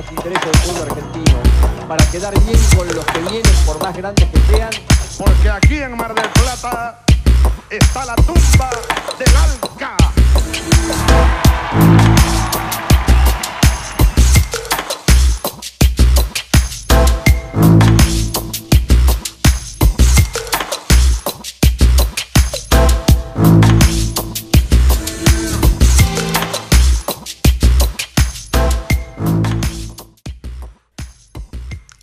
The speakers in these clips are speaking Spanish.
los intereses del pueblo argentino, para quedar bien con los que vienen, por más grandes que sean. Porque aquí en Mar del Plata está la tumba del Alca.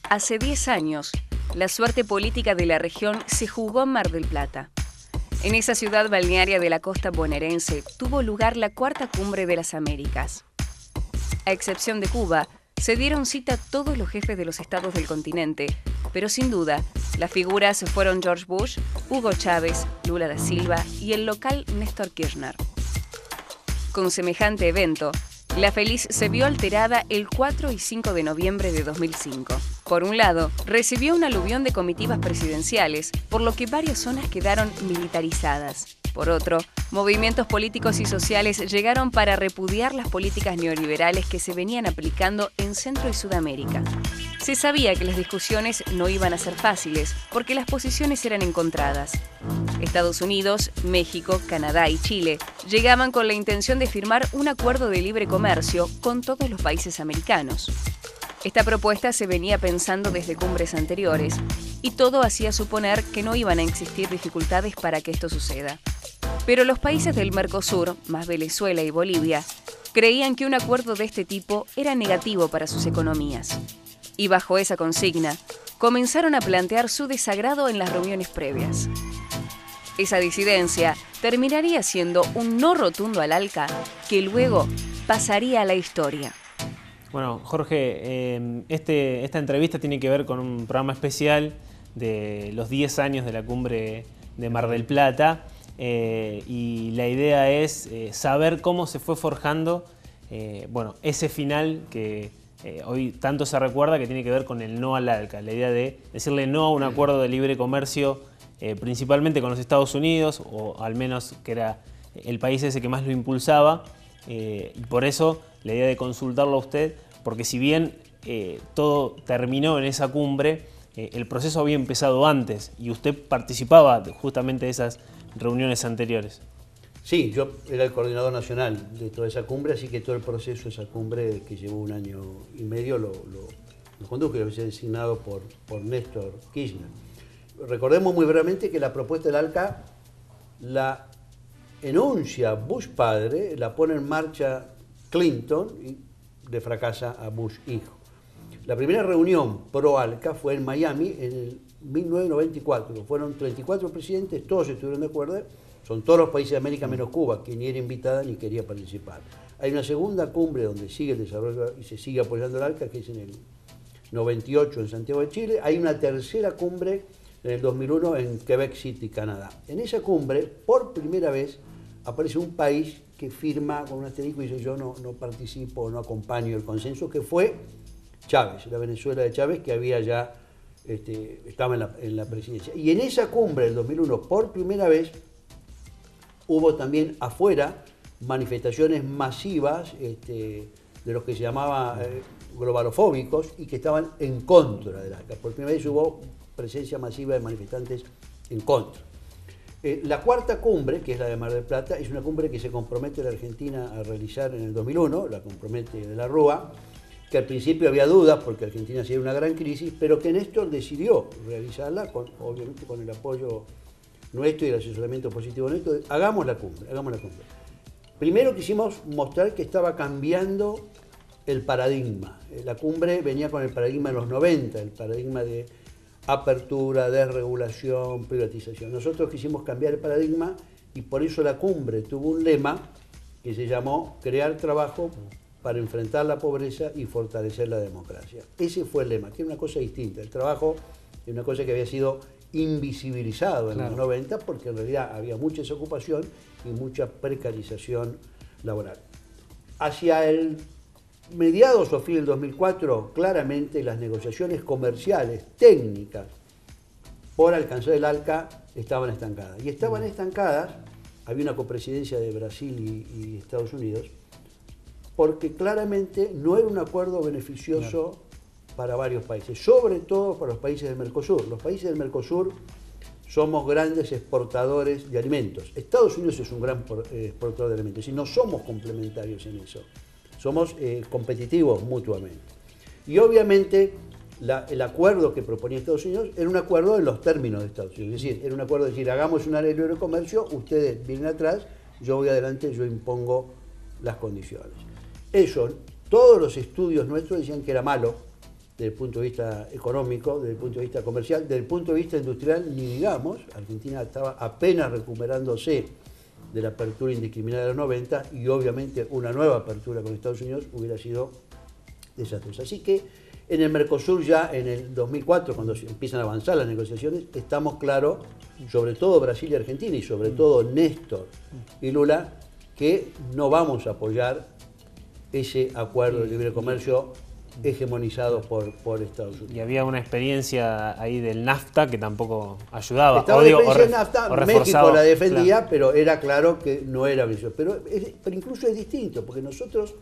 Hace 10 años, la suerte política de la región se jugó en Mar del Plata. En esa ciudad balnearia de la costa bonaerense tuvo lugar la cuarta cumbre de las Américas. A excepción de Cuba, se dieron cita todos los jefes de los estados del continente, pero sin duda, las figuras fueron George Bush, Hugo Chávez, Lula da Silva y el local Néstor Kirchner. Con semejante evento, la feliz se vio alterada el 4 y 5 de noviembre de 2005. Por un lado, recibió un aluvión de comitivas presidenciales, por lo que varias zonas quedaron militarizadas. Por otro, movimientos políticos y sociales llegaron para repudiar las políticas neoliberales que se venían aplicando en Centro y Sudamérica. Se sabía que las discusiones no iban a ser fáciles, porque las posiciones eran encontradas. Estados Unidos, México, Canadá y Chile llegaban con la intención de firmar un acuerdo de libre comercio con todos los países americanos. Esta propuesta se venía pensando desde cumbres anteriores y todo hacía suponer que no iban a existir dificultades para que esto suceda. Pero los países del Mercosur, más Venezuela y Bolivia, creían que un acuerdo de este tipo era negativo para sus economías. Y bajo esa consigna, comenzaron a plantear su desagrado en las reuniones previas. Esa disidencia terminaría siendo un no rotundo al ALCA que luego pasaría a la historia. Bueno, Jorge, esta entrevista tiene que ver con un programa especial de los 10 años de la cumbre de Mar del Plata y la idea es saber cómo se fue forjando ese final que hoy tanto se recuerda, que tiene que ver con el no al ALCA, la idea de decirle no a un acuerdo de libre comercio principalmente con los Estados Unidos, o al menos que era el país ese que más lo impulsaba, y por eso la idea de consultarlo a usted, porque si bien todo terminó en esa cumbre, el proceso había empezado antes y usted participaba justamente de esas reuniones anteriores. Sí, yo era el coordinador nacional de toda esa cumbre, así que todo el proceso de esa cumbre, que llevó 1 año y medio, lo conduje, lo había designado por Néstor Kirchner. Recordemos muy brevemente que la propuesta del ALCA la enuncia Bush padre, la pone en marcha Clinton y le fracasa a Bush hijo. La primera reunión pro-ALCA fue en Miami en el 1994. Fueron 34 presidentes, todos estuvieron de acuerdo. Son todos los países de América menos Cuba, que ni era invitada ni quería participar. Hay una segunda cumbre donde sigue el desarrollo y se sigue apoyando el ALCA, que es en el 98 en Santiago de Chile. Hay una tercera cumbre en el 2001 en Quebec City, Canadá. En esa cumbre, por primera vez, aparece un país que firma con un asterisco y dice yo no participo, no acompaño el consenso, que fue Chávez, la Venezuela de Chávez, que había ya estaba en la presidencia. Y en esa cumbre del 2001, por primera vez, hubo también afuera manifestaciones masivas de los que se llamaba globalofóbicos y que estaban en contra del ALCA. Por primera vez hubo presencia masiva de manifestantes en contra. La cuarta cumbre, que es la de Mar del Plata, es una cumbre que se compromete la Argentina a realizar en el 2001, la compromete de la Rúa, que al principio había dudas porque Argentina hacía una gran crisis, pero que Néstor decidió realizarla, obviamente con el apoyo nuestro y el asesoramiento positivo nuestro. Hagamos la cumbre, hagamos la cumbre. Primero quisimos mostrar que estaba cambiando el paradigma. La cumbre venía con el paradigma de los 90, el paradigma de apertura, desregulación, privatización. Nosotros quisimos cambiar el paradigma y por eso la cumbre tuvo un lema que se llamó crear trabajo para enfrentar la pobreza y fortalecer la democracia. Ese fue el lema, que era una cosa distinta. El trabajo es una cosa que había sido invisibilizado en los 90 porque en realidad había mucha desocupación y mucha precarización laboral. Hacia el mediados o fin del 2004, claramente las negociaciones comerciales, técnicas, por alcanzar el ALCA estaban estancadas. Y estaban estancadas, había una copresidencia de Brasil y Estados Unidos, porque claramente no era un acuerdo beneficioso para varios países, sobre todo para los países del Mercosur. Los países del Mercosur somos grandes exportadores de alimentos. Estados Unidos es un gran exportador de alimentos y no somos complementarios en eso. Somos competitivos mutuamente. Y obviamente el acuerdo que proponía Estados Unidos era un acuerdo en los términos de Estados Unidos. Es decir, era un acuerdo de decir, hagamos una ley de libre comercio, ustedes vienen atrás, yo voy adelante, yo impongo las condiciones. Eso, todos los estudios nuestros decían que era malo, desde el punto de vista económico, desde el punto de vista comercial, desde el punto de vista industrial, ni digamos. Argentina estaba apenas recuperándose de la apertura indiscriminada de los 90 y obviamente una nueva apertura con Estados Unidos hubiera sido desastrosa. Así que en el Mercosur ya en el 2004, cuando empiezan a avanzar las negociaciones, estamos claros, sobre todo Brasil y Argentina y sobre todo Néstor y Lula, que no vamos a apoyar ese acuerdo de libre comercio hegemonizado por Estados Unidos. Y había una experiencia ahí del NAFTA que tampoco ayudaba. Estaba la experiencia del NAFTA, México la defendía, claro, pero era claro que no era beneficioso. Pero incluso es distinto, porque nosotros,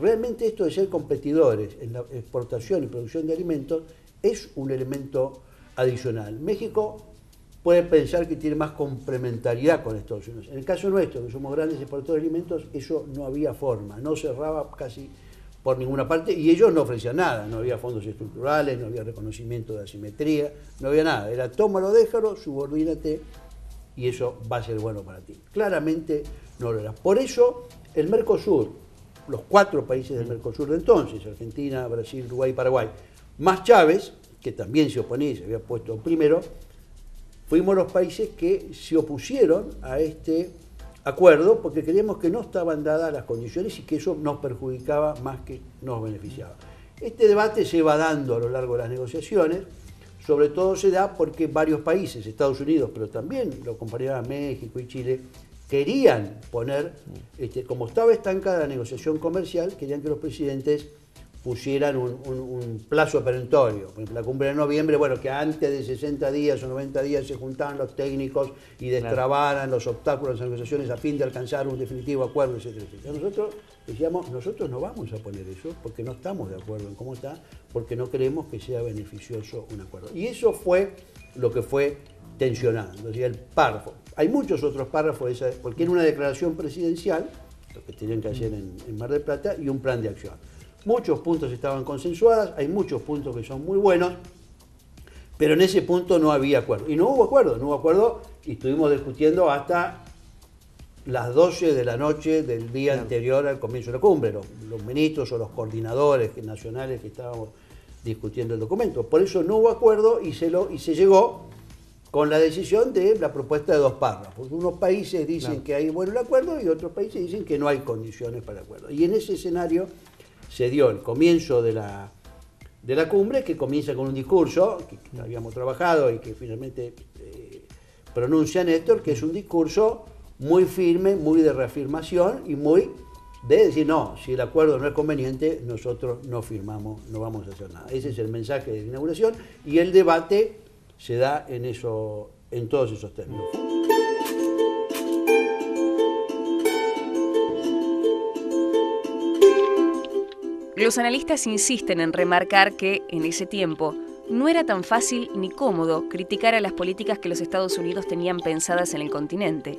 realmente esto de ser competidores en la exportación y producción de alimentos es un elemento adicional. México puede pensar que tiene más complementariedad con Estados Unidos. En el caso nuestro, que somos grandes exportadores de alimentos, eso no había forma, no cerraba casi por ninguna parte y ellos no ofrecían nada, no había fondos estructurales, no había reconocimiento de asimetría, no había nada, era tómalo, déjalo, subordínate y eso va a ser bueno para ti. Claramente no lo era. Por eso el Mercosur, los 4 países del Mercosur de entonces, Argentina, Brasil, Uruguay y Paraguay, más Chávez, que también se oponía y se había puesto primero, fuimos los países que se opusieron a este acuerdo porque creíamos que no estaban dadas las condiciones y que eso nos perjudicaba más que nos beneficiaba. Este debate se va dando a lo largo de las negociaciones, sobre todo se da porque varios países, Estados Unidos, pero también lo compararía México y Chile, querían poner, como estaba estancada la negociación comercial, querían que los presidentes pusieran un plazo perentorio. Por ejemplo, la cumbre de noviembre, bueno, que antes de 60 días o 90 días se juntaban los técnicos y destrabaran los obstáculos en las negociaciones a fin de alcanzar un definitivo acuerdo, etcétera, etcétera. Nosotros decíamos, nosotros no vamos a poner eso porque no estamos de acuerdo en cómo está, porque no creemos que sea beneficioso un acuerdo. Y eso fue lo que fue tensionando, o sea, el párrafo. Hay muchos otros párrafos, porque era una declaración presidencial, lo que tenían que hacer en Mar del Plata, y un plan de acción. Muchos puntos estaban consensuados, hay muchos puntos que son muy buenos, pero en ese punto no había acuerdo. Y no hubo acuerdo y estuvimos discutiendo hasta las 12 de la noche del día anterior al comienzo de la cumbre, los ministros o los coordinadores nacionales que estábamos discutiendo el documento. Por eso no hubo acuerdo y se llegó con la decisión de la propuesta de 2 párrafos. Unos países dicen que hay bueno el acuerdo y otros países dicen que no hay condiciones para el acuerdo. Y en ese escenario se dio el comienzo de la cumbre, que comienza con un discurso que habíamos trabajado y que finalmente pronuncia Néstor, que es un discurso muy firme, muy de reafirmación y muy de decir, no, si el acuerdo no es conveniente, nosotros no firmamos, no vamos a hacer nada. Ese es el mensaje de inauguración y el debate se da en todos esos términos. Los analistas insisten en remarcar que, en ese tiempo, no era tan fácil ni cómodo criticar a las políticas que los Estados Unidos tenían pensadas en el continente.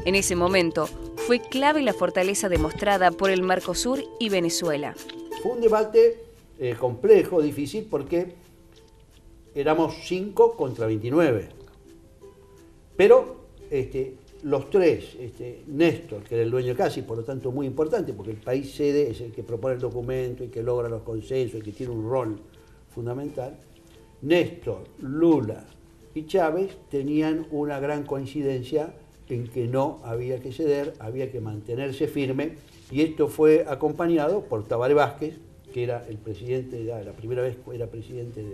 En ese momento, fue clave la fortaleza demostrada por el Mercosur y Venezuela. Fue un debate complejo, difícil, porque éramos 5 contra 29. Pero los 3, Néstor, que era el dueño casi, por lo tanto muy importante, porque el país sede es el que propone el documento y que logra los consensos y que tiene un rol fundamental, Néstor, Lula y Chávez tenían una gran coincidencia en que no había que ceder, había que mantenerse firme, y esto fue acompañado por Tabaré Vázquez, que era el presidente, la primera vez era presidente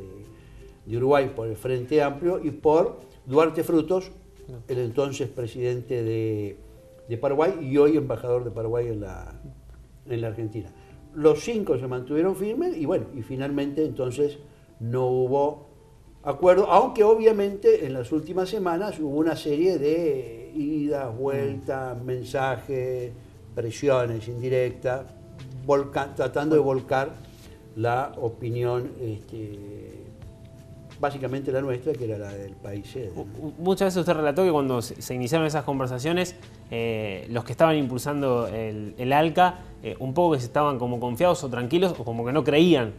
de Uruguay por el Frente Amplio, y por Duarte Frutos, el entonces presidente de Paraguay y hoy embajador de Paraguay en la Argentina. Los 5 se mantuvieron firmes y bueno, y finalmente entonces no hubo acuerdo, aunque obviamente en las últimas semanas hubo una serie de idas, vueltas, mensajes, presiones indirectas tratando de volcar la opinión, básicamente la nuestra, que era la del país sede. Muchas veces usted relató que cuando se iniciaron esas conversaciones, los que estaban impulsando el ALCA, un poco que se estaban como confiados o tranquilos, o como que no creían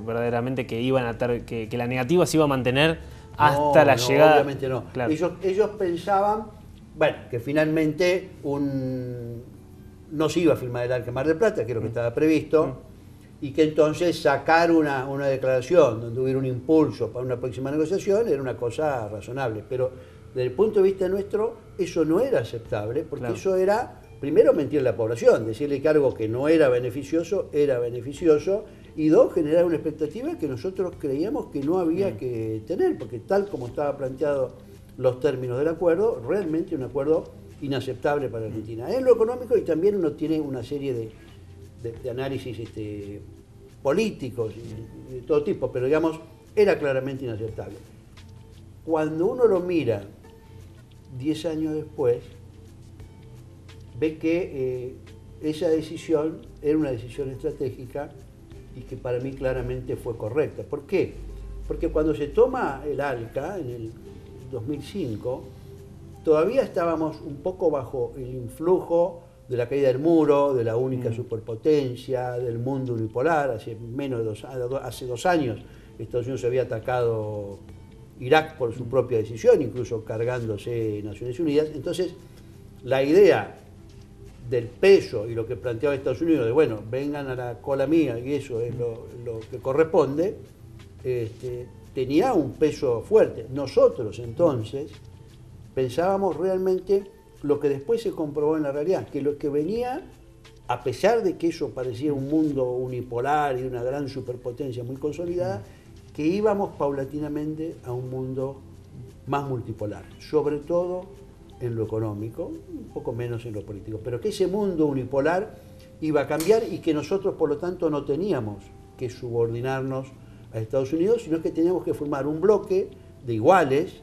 verdaderamente que iban a que la negativa se iba a mantener hasta la llegada. Obviamente no. Claro. Ellos pensaban, bueno, que finalmente no se iba a firmar el ALCA Mar del Plata, que es lo que estaba previsto, y que entonces sacar una declaración donde hubiera un impulso para una próxima negociación era una cosa razonable. Pero desde el punto de vista nuestro, eso no era aceptable, porque claro, eso era, primero, mentir a la población, decirle que algo que no era beneficioso, y dos, generar una expectativa que nosotros creíamos que no había que tener, porque tal como estaba planteado los términos del acuerdo, realmente un acuerdo inaceptable para Argentina. En lo económico, y también uno tiene una serie de análisis políticos y de todo tipo, pero digamos, era claramente inaceptable. Cuando uno lo mira 10 años después, ve que esa decisión era una decisión estratégica y que para mí claramente fue correcta. ¿Por qué? Porque cuando se toma el ALCA en el 2005, todavía estábamos un poco bajo el influjo de la caída del muro, de la única superpotencia, del mundo unipolar. Hace 2 años Estados Unidos había atacado Irak por su propia decisión, incluso cargándose Naciones Unidas. Entonces, la idea del peso y lo que planteaba Estados Unidos, de bueno, vengan a la cola mía y eso es lo que corresponde, tenía un peso fuerte. Nosotros entonces pensábamos realmente lo que después se comprobó en la realidad, que lo que venía, a pesar de que eso parecía un mundo unipolar y una gran superpotencia muy consolidada, que íbamos paulatinamente a un mundo más multipolar, sobre todo en lo económico, un poco menos en lo político, pero que ese mundo unipolar iba a cambiar y que nosotros, por lo tanto, no teníamos que subordinarnos a Estados Unidos, sino que teníamos que formar un bloque de iguales,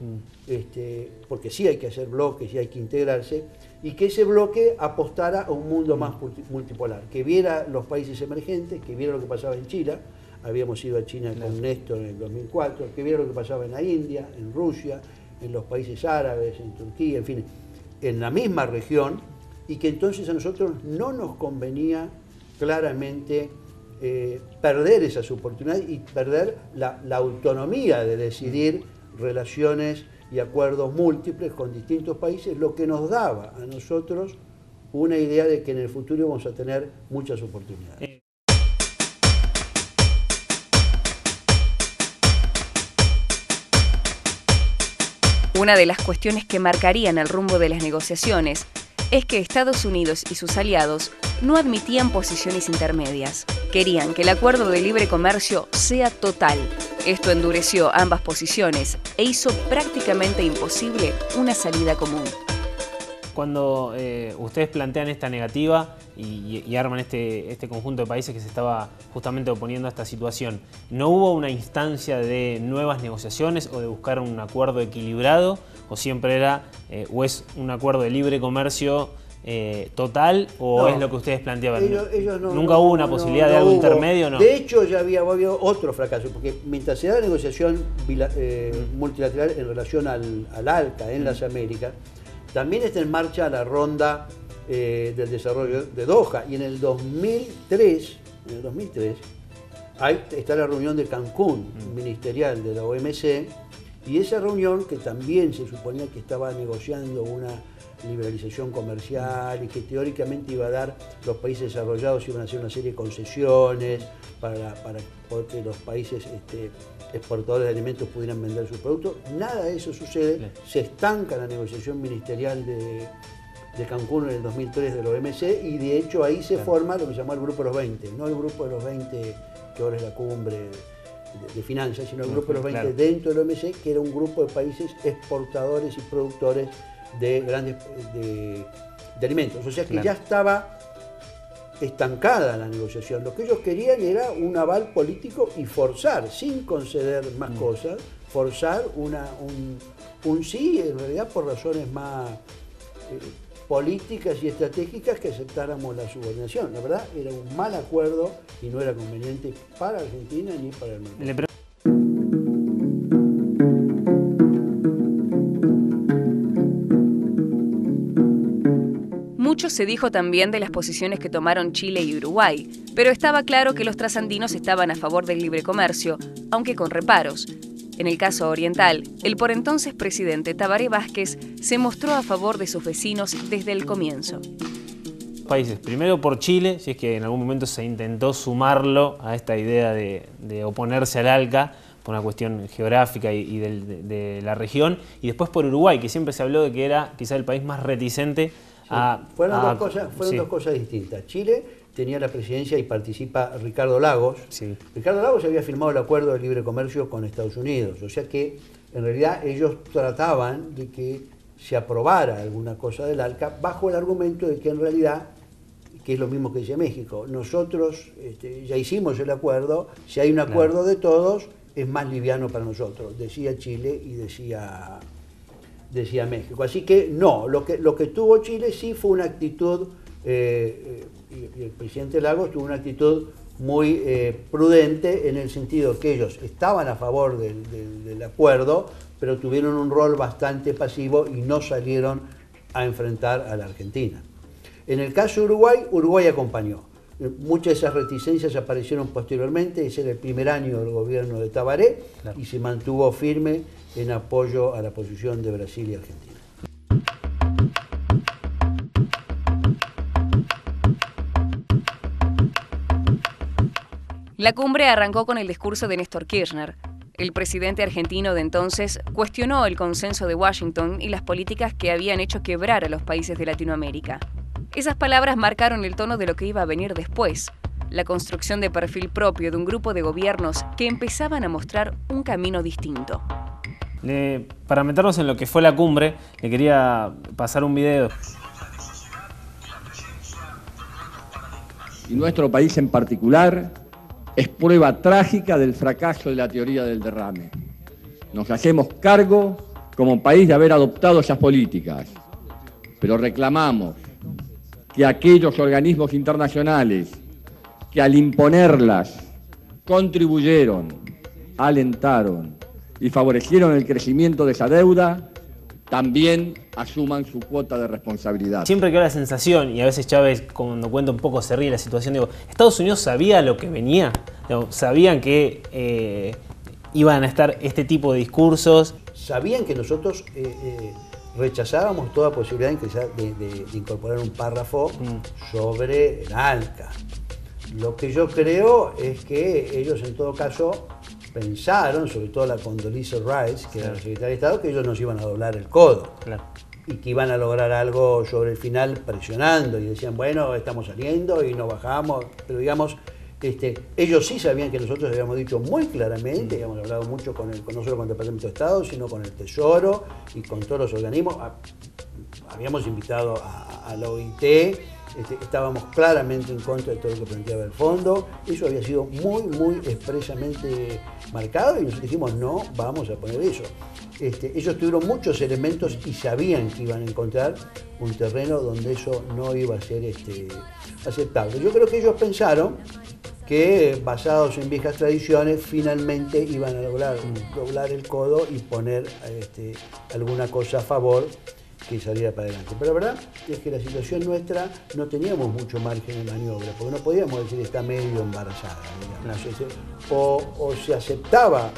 porque sí hay que hacer bloques y hay que integrarse, y que ese bloque apostara a un mundo más multipolar, que viera los países emergentes, que viera lo que pasaba en Chile, habíamos ido a China con Néstor en el 2004, que viera lo que pasaba en la India, en Rusia, en los países árabes, en Turquía, en fin, en la misma región, y que entonces a nosotros no nos convenía claramente perder esas oportunidades y perder la autonomía de decidir relaciones y acuerdos múltiples con distintos países, lo que nos daba a nosotros una idea de que en el futuro vamos a tener muchas oportunidades. Una de las cuestiones que marcarían el rumbo de las negociaciones es que Estados Unidos y sus aliados no admitían posiciones intermedias. Querían que el acuerdo de libre comercio sea total. Esto endureció ambas posiciones e hizo prácticamente imposible una salida común. Cuando ustedes plantean esta negativa y arman este conjunto de países que se estaba justamente oponiendo a esta situación, ¿no hubo una instancia de nuevas negociaciones o de buscar un acuerdo equilibrado? ¿O siempre era, o es un acuerdo de libre comercio total, o no, es lo que ustedes planteaban? Ellos ¿Nunca hubo una posibilidad de algo intermedio? No. De hecho, ya había otro fracaso, porque mientras se da la negociación multilateral en relación al ALCA en las Américas, también está en marcha la ronda del desarrollo de Doha, y en el 2003 ahí está la reunión de Cancún, ministerial de la OMC, y esa reunión, que también se suponía que estaba negociando una liberalización comercial y que teóricamente iba a dar, los países desarrollados iban a hacer una serie de concesiones para que los países exportadores de alimentos pudieran vender sus productos. Nada de eso sucede, se estanca la negociación ministerial de Cancún en el 2003 de la OMC, y de hecho ahí se forma lo que se llamó el Grupo de los 20, no el Grupo de los 20 que ahora es la cumbre de finanzas, sino el Grupo de los 20 dentro de la OMC, que era un grupo de países exportadores y productores de grandes de alimentos. O sea que ya estaba estancada la negociación. Lo que ellos querían era un aval político y forzar, sin conceder más cosas, forzar un sí, en realidad por razones más políticas y estratégicas que aceptáramos la subordinación. La verdad, era un mal acuerdo y no era conveniente para Argentina ni para el mundo. Mucho se dijo también de las posiciones que tomaron Chile y Uruguay, pero estaba claro que los trasandinos estaban a favor del libre comercio, aunque con reparos. En el caso oriental, el por entonces presidente Tabaré Vázquez se mostró a favor de sus vecinos desde el comienzo. Países, primero por Chile, si es que en algún momento se intentó sumarlo a esta idea de oponerse al ALCA, por una cuestión geográfica y de la región, y después por Uruguay, que siempre se habló de que era quizá el país más reticente. Fueron dos cosas distintas. Chile tenía la presidencia y participa Ricardo Lagos. Sí. Ricardo Lagos había firmado el acuerdo de libre comercio con Estados Unidos, o sea que en realidad ellos trataban de que se aprobara alguna cosa del ALCA bajo el argumento de que en realidad, que es lo mismo que dice México, nosotros ya hicimos el acuerdo, si hay un acuerdo de todos es más liviano para nosotros, decía Chile y decía México. Así que no, lo que tuvo Chile sí fue una actitud, y el presidente Lagos tuvo una actitud muy prudente en el sentido que ellos estaban a favor del acuerdo, pero tuvieron un rol bastante pasivo y no salieron a enfrentar a la Argentina. En el caso de Uruguay, Uruguay acompañó. Muchas de esas reticencias aparecieron posteriormente, ese era el primer año del gobierno de Tabaré, y se mantuvo firme en apoyo a la posición de Brasil y Argentina. La cumbre arrancó con el discurso de Néstor Kirchner. El presidente argentino de entonces cuestionó el consenso de Washington y las políticas que habían hecho quebrar a los países de Latinoamérica. Esas palabras marcaron el tono de lo que iba a venir después, la construcción de perfil propio de un grupo de gobiernos que empezaban a mostrar un camino distinto. Para meternos en lo que fue la cumbre, le quería pasar un video. Y nuestro país en particular es prueba trágica del fracaso de la teoría del derrame. Nos hacemos cargo como país de haber adoptado esas políticas, pero reclamamos que aquellos organismos internacionales que al imponerlas contribuyeron, alentaron y favorecieron el crecimiento de esa deuda, también asuman su cuota de responsabilidad. Siempre quedó la sensación, y a veces Chávez cuando cuenta un poco se ríe de la situación, digo, ¿Estados Unidos sabía lo que venía? ¿Sabían que iban a estar este tipo de discursos? Sabían que nosotros rechazábamos toda posibilidad de incorporar un párrafo sobre el ALCA. Lo que yo creo es que ellos en todo caso pensaron, sobre todo la Condoleezza Rice, que era la secretaria de Estado, que ellos nos iban a doblar el codo. Claro. Y que iban a lograr algo sobre el final presionando y decían, bueno, estamos saliendo y no bajamos, pero digamos, ellos sí sabían que nosotros habíamos dicho muy claramente, habíamos hablado mucho no solo con el Departamento de Estado, sino con el Tesoro y con todos los organismos. Habíamos invitado a la OIT, estábamos claramente en contra de todo lo que planteaba el fondo. Eso había sido muy, muy expresamente marcado y nosotros dijimos, no vamos a poner eso. Ellos tuvieron muchos elementos y sabían que iban a encontrar un terreno donde eso no iba a ser aceptable. Yo creo que ellos pensaron que, basados en viejas tradiciones, finalmente iban a lograr doblar el codo y poner alguna cosa a favor que saliera para adelante. Pero la verdad es que la situación nuestra no teníamos mucho margen de maniobra, porque no podíamos decir está medio embarazada, digamos. O se aceptaba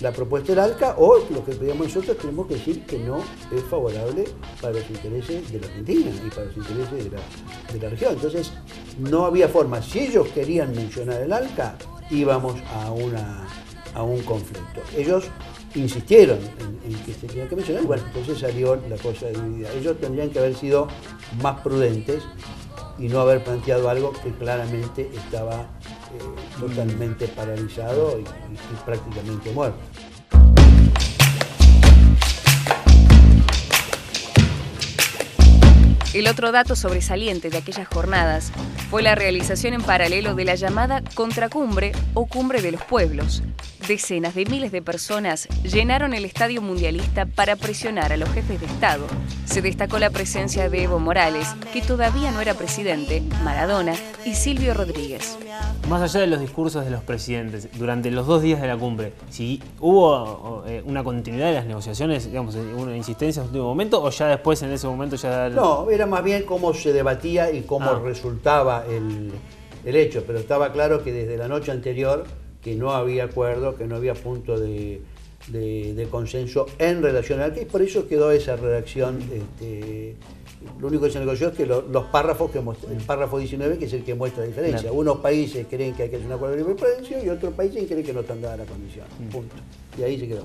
la propuesta del ALCA, o lo que pedíamos nosotros tenemos que decir que no es favorable para los intereses de la Argentina y para los intereses de la región. Entonces no había forma. Si ellos querían mencionar el ALCA, íbamos a un conflicto. Ellos insistieron en que se tenía que mencionar y bueno, entonces salió la cosa dividida. Ellos tendrían que haber sido más prudentes y no haber planteado algo que claramente estaba totalmente paralizado y prácticamente muerto. El otro dato sobresaliente de aquellas jornadas fue la realización en paralelo de la llamada Contracumbre o Cumbre de los Pueblos, Decenas de miles de personas llenaron el estadio mundialista para presionar a los jefes de Estado. Se destacó la presencia de Evo Morales, que todavía no era presidente, Maradona y Silvio Rodríguez. Más allá de los discursos de los presidentes, durante los 2 días de la cumbre, ¿sí hubo una continuidad de las negociaciones, digamos, una insistencia en el último momento, o ya después en ese momento ya...? No, era más bien cómo se debatía y cómo resultaba el hecho, pero estaba claro que desde la noche anterior que no había acuerdo, que no había punto de consenso en relación al que por eso quedó esa redacción. Lo único que se negoció es que los párrafos, el párrafo 19, que es el que muestra la diferencia. Claro. Unos países creen que hay que hacer un acuerdo de libre comercio y otros países creen que no están dadas las condiciones. Punto. Y ahí se quedó.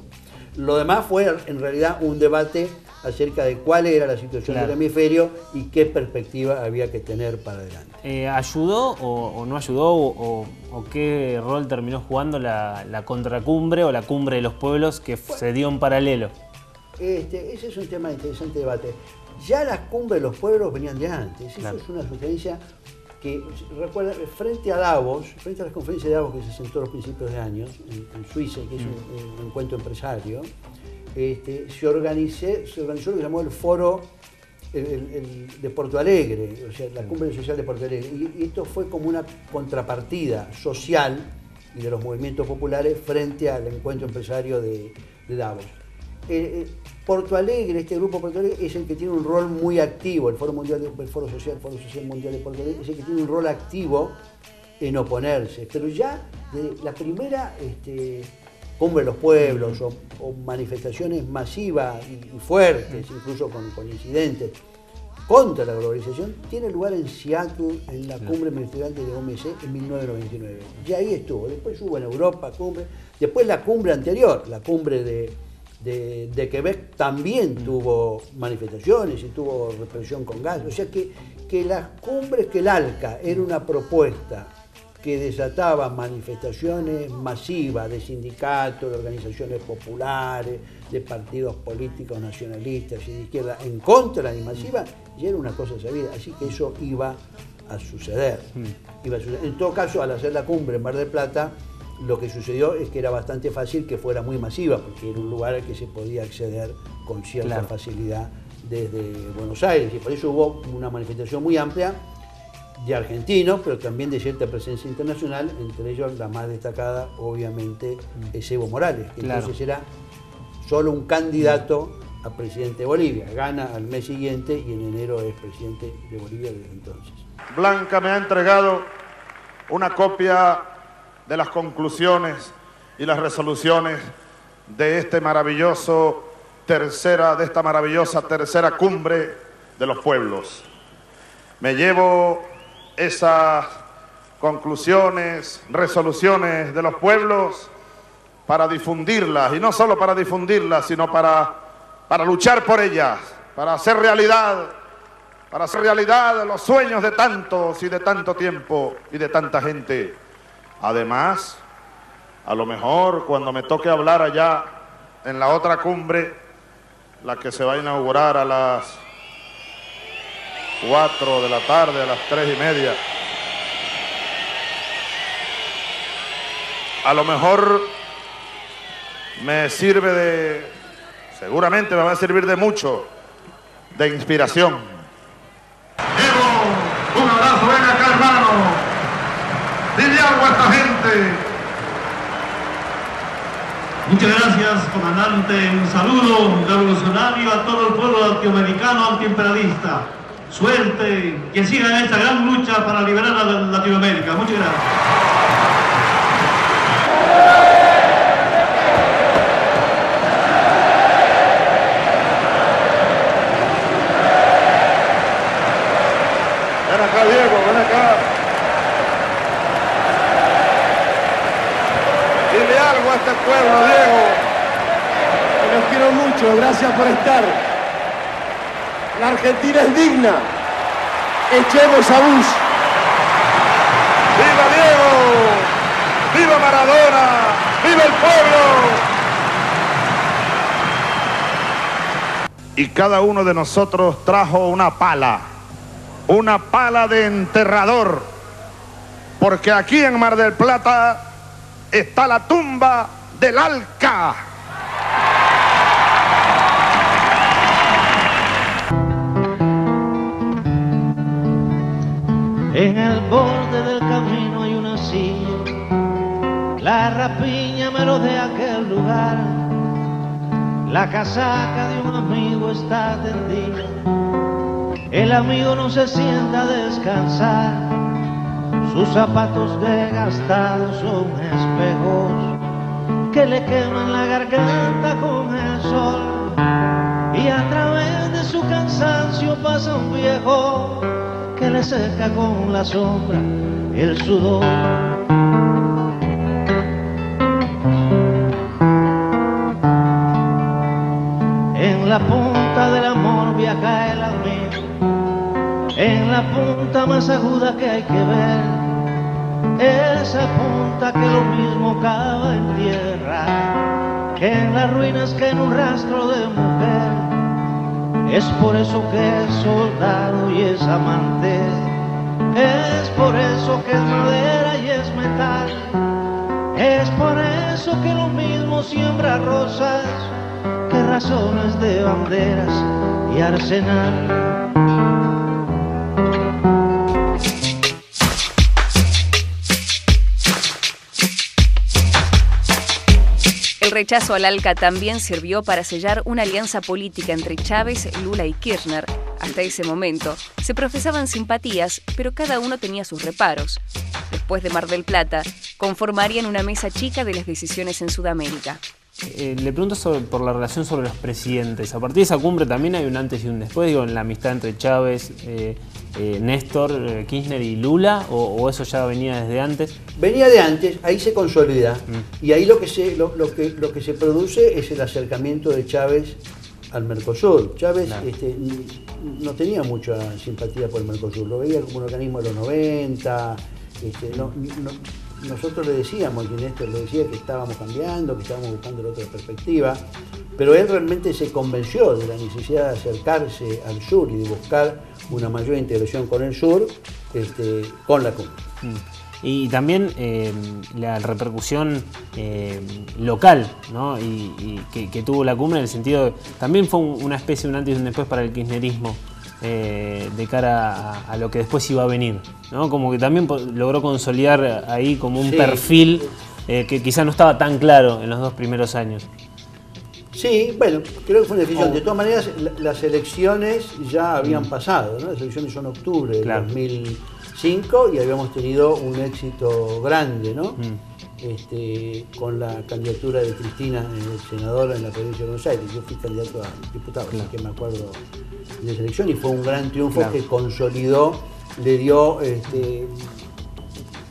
Lo demás fue en realidad un debate acerca de cuál era la situación del hemisferio y qué perspectiva había que tener para adelante. ¿Ayudó o no ayudó o qué rol terminó jugando la contracumbre o la cumbre de los pueblos que se dio en paralelo? Ese es un tema de interesante debate. Ya las cumbres de los pueblos venían de antes. Eso es una sugerencia que, recuerda, frente a Davos, frente a las conferencias de Davos que se sentó a los principios de año en Suiza, que es un encuentro empresario, se organizó lo que se llamó el foro de Porto Alegre, o sea, la cumbre social de Porto Alegre. Y esto fue como una contrapartida social y de los movimientos populares frente al encuentro empresario de Davos. Porto Alegre, este grupo Porto Alegre, es el que tiene un rol muy activo, el Foro Social Mundial de Porto Alegre, es el que tiene un rol activo en oponerse. Pero ya de la primera cumbre de los pueblos o manifestaciones masivas y fuertes, incluso con incidentes contra la globalización, tiene lugar en Seattle, en la cumbre ministerial de la OMC en 1999. Ya ahí estuvo. Después hubo en Europa cumbre, después la cumbre anterior, la cumbre de Quebec también tuvo manifestaciones y tuvo represión con gas. O sea que las cumbres, que el ALCA era una propuesta que desataba manifestaciones masivas de sindicatos, de organizaciones populares, de partidos políticos nacionalistas y de izquierda en contra y masiva, ya era una cosa sabida. Así que eso iba a suceder. En todo caso, al hacer la cumbre en Mar del Plata, lo que sucedió es que era bastante fácil que fuera muy masiva, porque era un lugar al que se podía acceder con cierta facilidad desde Buenos Aires. Y por eso hubo una manifestación muy amplia de argentinos, pero también de cierta presencia internacional, entre ellos la más destacada, obviamente, es Evo Morales, que entonces era solo un candidato a presidente de Bolivia. Gana al mes siguiente y en enero es presidente de Bolivia desde entonces. Blanca me ha entregado una copia de las conclusiones y las resoluciones de esta maravillosa tercera cumbre de los pueblos. Me llevo esas conclusiones, resoluciones de los pueblos para difundirlas, y no solo para difundirlas, sino para luchar por ellas, para hacer realidad los sueños de tantos y de tanto tiempo y de tanta gente. Además, a lo mejor cuando me toque hablar allá en la otra cumbre, la que se va a inaugurar a las 4 de la tarde, a las 3:30, a lo mejor seguramente me va a servir de mucho, de inspiración. Evo, un abrazo, ven acá, hermano. Dile algo a esta gente. Muchas gracias, comandante. Un saludo revolucionario a todo el pueblo latinoamericano antiimperialista. Suerte, que sigan esta gran lucha para liberar a Latinoamérica. Muchas gracias. Ven acá, Diego, ven acá. Dile algo a este pueblo, Diego. Los quiero mucho, gracias por estar. La Argentina es digna. Echemos a Bush. ¡Viva Diego! ¡Viva Maradona! ¡Viva el pueblo! Y cada uno de nosotros trajo una pala de enterrador, porque aquí en Mar del Plata está la tumba del ALCA. En el borde del camino hay una silla, la rapiña melodea aquel lugar, la casaca de un amigo está tendida, el amigo no se sienta a descansar, sus zapatos desgastados son espejos que le queman la garganta con el sol, y a través de su cansancio pasa un viejo que le seca con la sombra el sudor. En la punta del amor viaja el amigo, en la punta más aguda que hay que ver, esa punta que lo mismo cava en tierra, que en las ruinas, que en un rastro de mujer. Es por eso que es soldado y es amante, es por eso que es madera y es metal, es por eso que lo mismo siembra rosas que razones de banderas y arsenal. El rechazo al ALCA también sirvió para sellar una alianza política entre Chávez, Lula y Kirchner. Hasta ese momento se profesaban simpatías, pero cada uno tenía sus reparos. Después de Mar del Plata, conformarían una mesa chica de las decisiones en Sudamérica. Le pregunto por la relación sobre los presidentes. A partir de esa cumbre también hay un antes y un después, digo, en la amistad entre Chávez, Néstor, Kirchner y Lula, o eso ya venía desde antes. Venía de antes, ahí se consolida, y ahí lo que se produce es el acercamiento de Chávez al Mercosur. Chávez no tenía mucha simpatía por el Mercosur, lo veía como un organismo de los 90, nosotros le decíamos, y Néstor le decía que estábamos cambiando, que estábamos buscando otra perspectiva, pero él realmente se convenció de la necesidad de acercarse al sur y de buscar una mayor integración con el sur, con la cumbre. Y también la repercusión local, ¿no? y que tuvo la cumbre, en el sentido de, también fue una especie de un antes y un después para el kirchnerismo, de cara a lo que después iba a venir, ¿no? Como que también logró consolidar ahí como un perfil que quizás no estaba tan claro en los 2 primeros años. Sí, bueno, creo que fue una decisión. De todas maneras, las elecciones ya habían pasado, ¿no? Las elecciones son octubre del 2005 y habíamos tenido un éxito grande, ¿no? Con la candidatura de Cristina, senadora en la provincia de Buenos Aires. Yo fui candidato a diputado, así que me acuerdo de esa elección, y fue un gran triunfo que consolidó, le dio,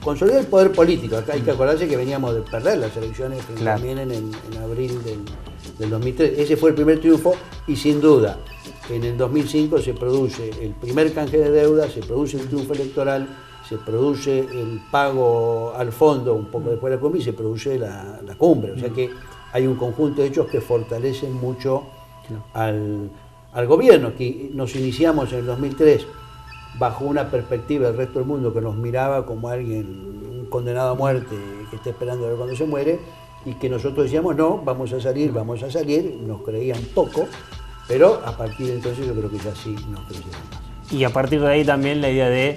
consolidó el poder político. Acá hay que acordarse que veníamos de perder las elecciones que vienen en abril del 2003. Ese fue el primer triunfo, y sin duda en el 2005 se produce el primer canje de deuda, se produce el triunfo electoral, se produce el pago al fondo un poco después de la cumbre, y se produce la cumbre. O sea que hay un conjunto de hechos que fortalecen mucho al gobierno, que nos iniciamos en el 2003 bajo una perspectiva del resto del mundo que nos miraba como alguien, un condenado a muerte que está esperando a ver cuándo se muere, y que nosotros decíamos no, vamos a salir, nos creían poco, pero a partir de entonces yo creo que ya sí nos creyeron más. Y a partir de ahí también la idea de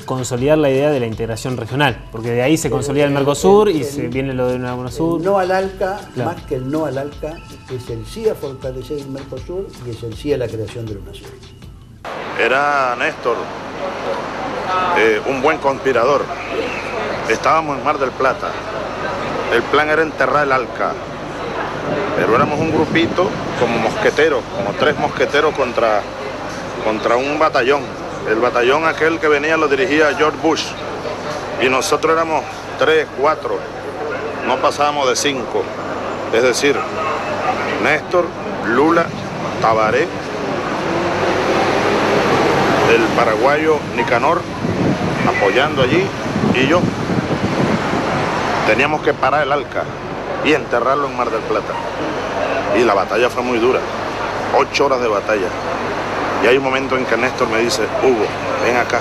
consolidar la idea de la integración regional, porque de ahí se consolida el Mercosur y se viene lo de una UNASUR. El no al ALCA, más que el no al ALCA, es el sí a fortalecer el Mercosur y es el sí a la creación de la UNASUR. Era Néstor un buen conspirador. Estábamos en Mar del Plata. El plan era enterrar el ALCA, pero éramos un grupito como mosqueteros, como 3 mosqueteros contra un batallón. El batallón aquel que venía lo dirigía George Bush, y nosotros éramos 3, 4, no pasábamos de 5. Es decir, Néstor, Lula, Tabaré, el paraguayo Nicanor apoyando allí, y yo. Teníamos que parar el ALCA y enterrarlo en Mar del Plata. Y la batalla fue muy dura, 8 horas de batalla. Y hay un momento en que Néstor me dice: Hugo, ven acá,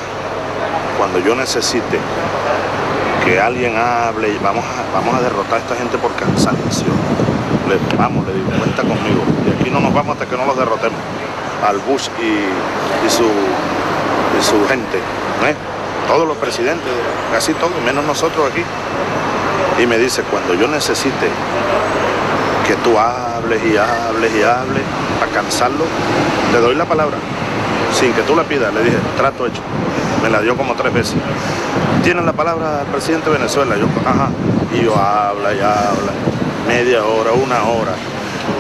cuando yo necesite que alguien hable y vamos a derrotar a esta gente por cansancio. Le digo, cuenta conmigo. Y aquí no nos vamos hasta que no los derrotemos. Al Bush y su gente, ¿eh? Todos los presidentes, casi todos, menos nosotros aquí. Y me dice, cuando yo necesite que tú hables y hables y hables, para cansarlo, te doy la palabra, sin que tú la pidas. Le dije, trato hecho. Me la dio como 3 veces. ¿Tienen la palabra al presidente de Venezuela? Yo, ajá. Y yo habla y habla, media hora, 1 hora.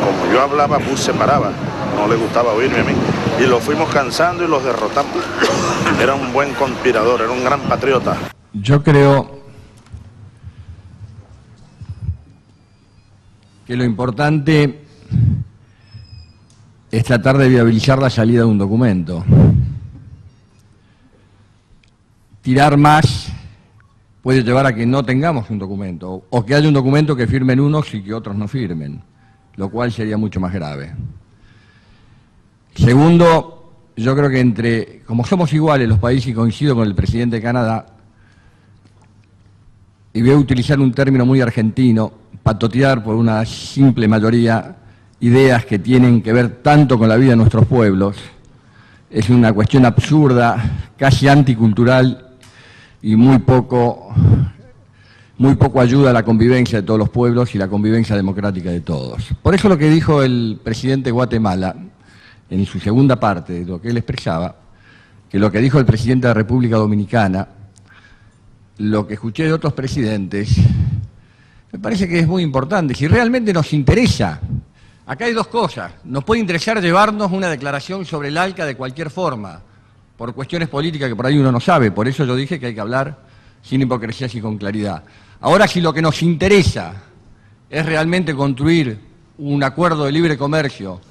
Como yo hablaba, Bush se paraba. No le gustaba oírme a mí. Y lo fuimos cansando y los derrotamos. Era un buen conspirador, era un gran patriota. Yo creo que lo importante es tratar de viabilizar la salida de un documento. Tirar más puede llevar a que no tengamos un documento, o que haya un documento que firmen unos y que otros no firmen, lo cual sería mucho más grave. Segundo, yo creo que como somos iguales los países, y coincido con el presidente de Canadá, y voy a utilizar un término muy argentino, patotear por una simple mayoría ideas que tienen que ver tanto con la vida de nuestros pueblos, es una cuestión absurda, casi anticultural, y muy poco ayuda a la convivencia de todos los pueblos y la convivencia democrática de todos. Por eso lo que dijo el presidente de Guatemala, en su segunda parte de lo que él expresaba, que lo que dijo el presidente de la República Dominicana, lo que escuché de otros presidentes, me parece que es muy importante. Si realmente nos interesa, acá hay 2 cosas. Nos puede interesar llevarnos una declaración sobre el ALCA de cualquier forma, por cuestiones políticas que por ahí uno no sabe. Por eso yo dije que hay que hablar sin hipocresías y con claridad. Ahora, si lo que nos interesa es realmente construir un acuerdo de libre comercio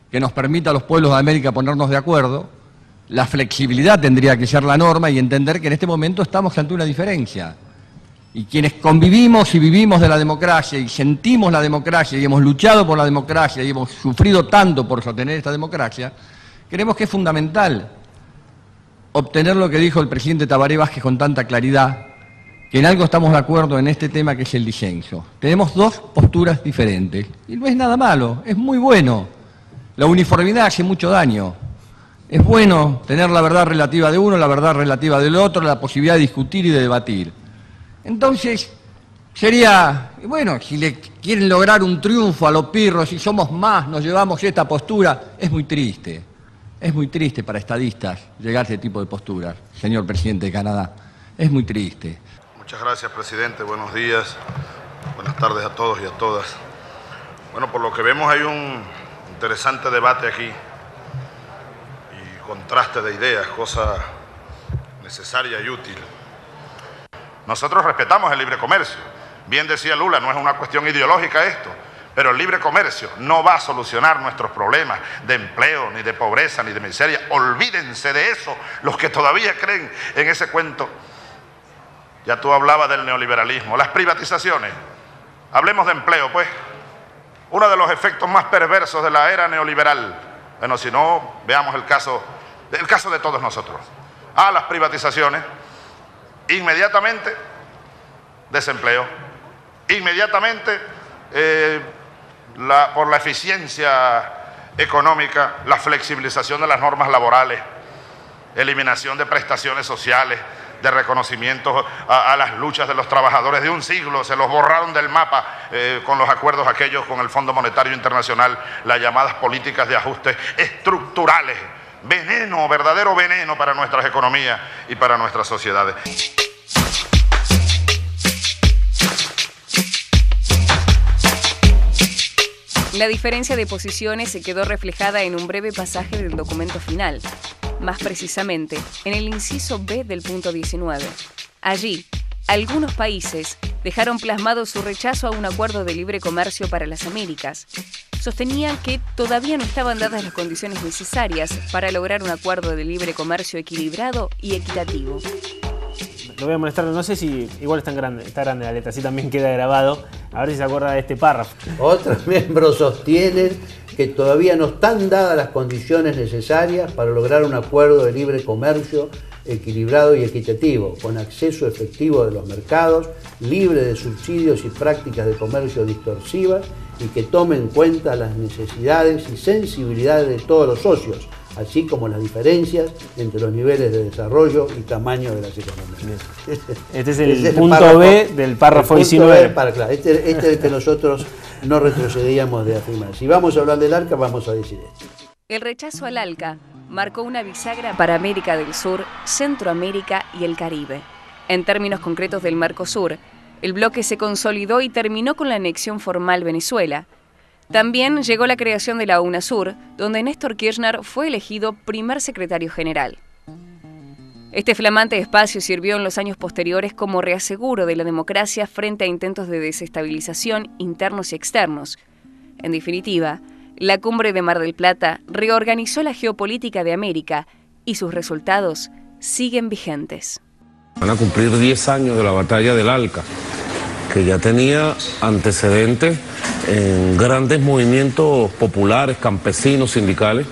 que nos permita a los pueblos de América ponernos de acuerdo, la flexibilidad tendría que ser la norma y entender que en este momento estamos ante una diferencia. Y quienes convivimos y vivimos de la democracia y sentimos la democracia y hemos luchado por la democracia y hemos sufrido tanto por sostener esta democracia, creemos que es fundamental obtener lo que dijo el presidente Tabaré Vázquez con tanta claridad, que en algo estamos de acuerdo en este tema, que es el disenso. Tenemos 2 posturas diferentes y no es nada malo, es muy bueno. La uniformidad hace mucho daño. Es bueno tener la verdad relativa de uno, la verdad relativa del otro, la posibilidad de discutir y de debatir. Entonces, sería, bueno, si le quieren lograr un triunfo a los pirros, si somos más, nos llevamos esta postura, es muy triste. Es muy triste para estadistas llegar a ese tipo de posturas, señor presidente de Canadá. Es muy triste. Muchas gracias, presidente. Buenos días. Buenas tardes a todos y a todas. Bueno, por lo que vemos hay un interesante debate aquí y contraste de ideas, cosa necesaria y útil. Nosotros respetamos el libre comercio. Bien decía Lula, no es una cuestión ideológica esto, pero el libre comercio no va a solucionar nuestros problemas de empleo, ni de pobreza, ni de miseria. Olvídense de eso, los que todavía creen en ese cuento. Ya tú hablabas del neoliberalismo, las privatizaciones. Hablemos de empleo, pues. Uno de los efectos más perversos de la era neoliberal. Bueno, si no, veamos el caso de todos nosotros. Las privatizaciones, inmediatamente desempleo, inmediatamente por la eficiencia económica, la flexibilización de las normas laborales, eliminación de prestaciones sociales, de reconocimiento a las luchas de los trabajadores de un siglo, se los borraron del mapa con los acuerdos aquellos con el Fondo Monetario Internacional, las llamadas políticas de ajustes estructurales, veneno, verdadero veneno para nuestras economías y para nuestras sociedades. La diferencia de posiciones se quedó reflejada en un breve pasaje del documento final, más precisamente en el inciso B del punto 19. Allí, algunos países dejaron plasmado su rechazo a un acuerdo de libre comercio para las Américas. Sostenían que todavía no estaban dadas las condiciones necesarias para lograr un acuerdo de libre comercio equilibrado y equitativo. Lo voy a molestar, no sé si igual está grande la letra, así también queda grabado. A ver si se acuerda de este párrafo. Otros miembros sostienen que todavía no están dadas las condiciones necesarias para lograr un acuerdo de libre comercio equilibrado y equitativo, con acceso efectivo de los mercados, libre de subsidios y prácticas de comercio distorsivas y que tome en cuenta las necesidades y sensibilidades de todos los socios, así como las diferencias entre los niveles de desarrollo y tamaño de las economías. Este es el punto B del párrafo 19. Este es el que nosotros no retrocedíamos de afirmar. Si vamos a hablar del ALCA, vamos a decir esto. El rechazo al ALCA marcó una bisagra para América del Sur, Centroamérica y el Caribe. En términos concretos del Mercosur, el bloque se consolidó y terminó con la anexión formal Venezuela. También llegó la creación de la UNASUR, donde Néstor Kirchner fue elegido primer secretario general. Este flamante espacio sirvió en los años posteriores como reaseguro de la democracia frente a intentos de desestabilización internos y externos. En definitiva, la cumbre de Mar del Plata reorganizó la geopolítica de América y sus resultados siguen vigentes. Van a cumplir 10 años de la batalla del ALCA, que ya tenía antecedentes en grandes movimientos populares, campesinos, sindicales,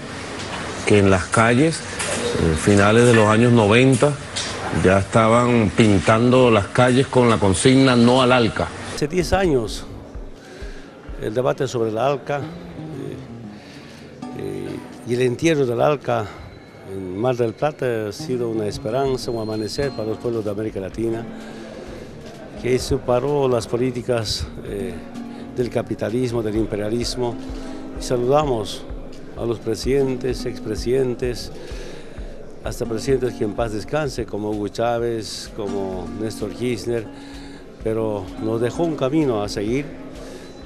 que en las calles, finales de los años 90, ya estaban pintando las calles con la consigna no al ALCA. Hace 10 años el debate sobre el ALCA y el entierro del ALCA en Mar del Plata ha sido una esperanza, un amanecer para los pueblos de América Latina, que separó las políticas del capitalismo, del imperialismo. Y saludamos a los presidentes, expresidentes, hasta presidentes que en paz descanse, como Hugo Chávez, como Néstor Kirchner, pero nos dejó un camino a seguir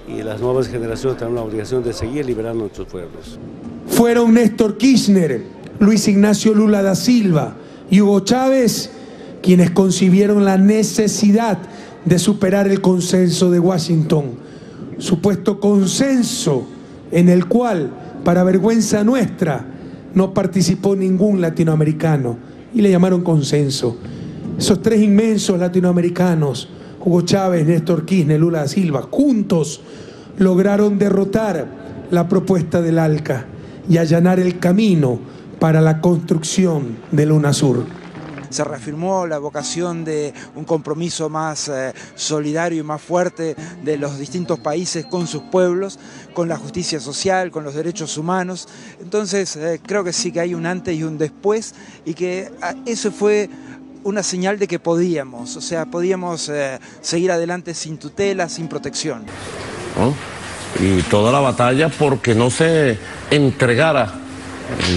y las nuevas generaciones tienen la obligación de seguir liberando a nuestros pueblos. Fueron Néstor Kirchner, Luis Ignacio Lula da Silva y Hugo Chávez quienes concibieron la necesidad de superar el consenso de Washington, supuesto consenso en el cual, para vergüenza nuestra, no participó ningún latinoamericano y le llamaron consenso. Esos tres inmensos latinoamericanos, Hugo Chávez, Néstor Kirchner, Lula da Silva, juntos lograron derrotar la propuesta del ALCA y allanar el camino para la construcción del UNASUR. Se reafirmó la vocación de un compromiso más solidario y más fuerte de los distintos países con sus pueblos, con la justicia social, con los derechos humanos. Entonces creo que sí que hay un antes y un después y que eso fue una señal de que podíamos, o sea, podíamos seguir adelante sin tutela, sin protección. ¿No? Y toda la batalla porque no se entregara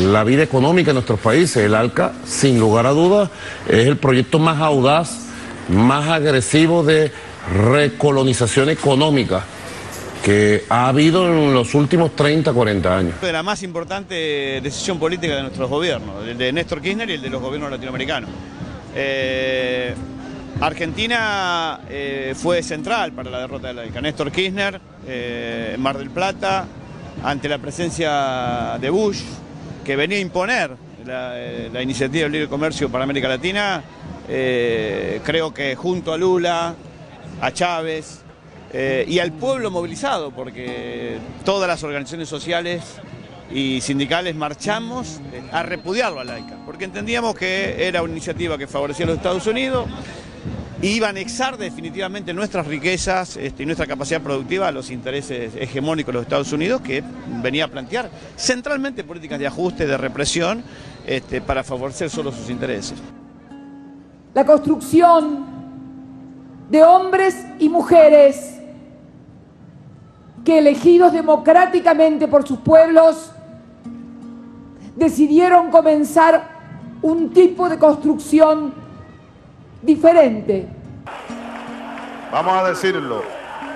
la vida económica de nuestros países. El ALCA, sin lugar a dudas, es el proyecto más audaz, más agresivo de recolonización económica que ha habido en los últimos 30, 40 años. De la más importante decisión política de nuestros gobiernos, el de Néstor Kirchner y el de los gobiernos latinoamericanos. Argentina fue central para la derrota del ALCA. Néstor Kirchner, en Mar del Plata, ante la presencia de Bush, que venía a imponer la iniciativa de libre comercio para América Latina, creo que junto a Lula, a Chávez y al pueblo movilizado, porque todas las organizaciones sociales y sindicales marchamos a repudiarlo al ALCA, porque entendíamos que era una iniciativa que favorecía a los Estados Unidos y iba a anexar definitivamente nuestras riquezas y nuestra capacidad productiva a los intereses hegemónicos de los Estados Unidos, que venía a plantear centralmente políticas de ajuste, de represión, para favorecer solo sus intereses. La construcción de hombres y mujeres que, elegidos democráticamente por sus pueblos, decidieron comenzar un tipo de construcción diferente. Vamos a decirlo.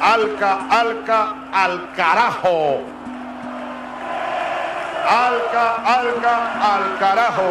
ALCA, ALCA, al carajo. ALCA, ALCA, al carajo.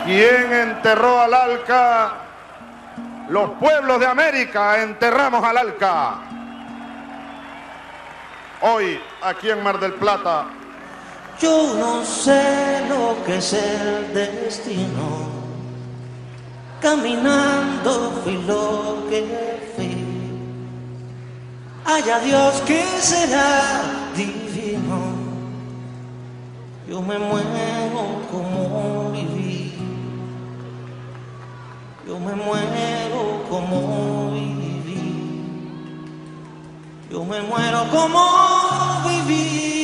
¿Quién enterró al Alca? Los pueblos de América enterramos al Alca. Hoy, aquí en Mar del Plata, yo no sé lo que es el destino. Caminando fui lo que fui. Haya Dios que será divino. Yo me muero como viví. Yo me muero como viví. Yo me muero como viví.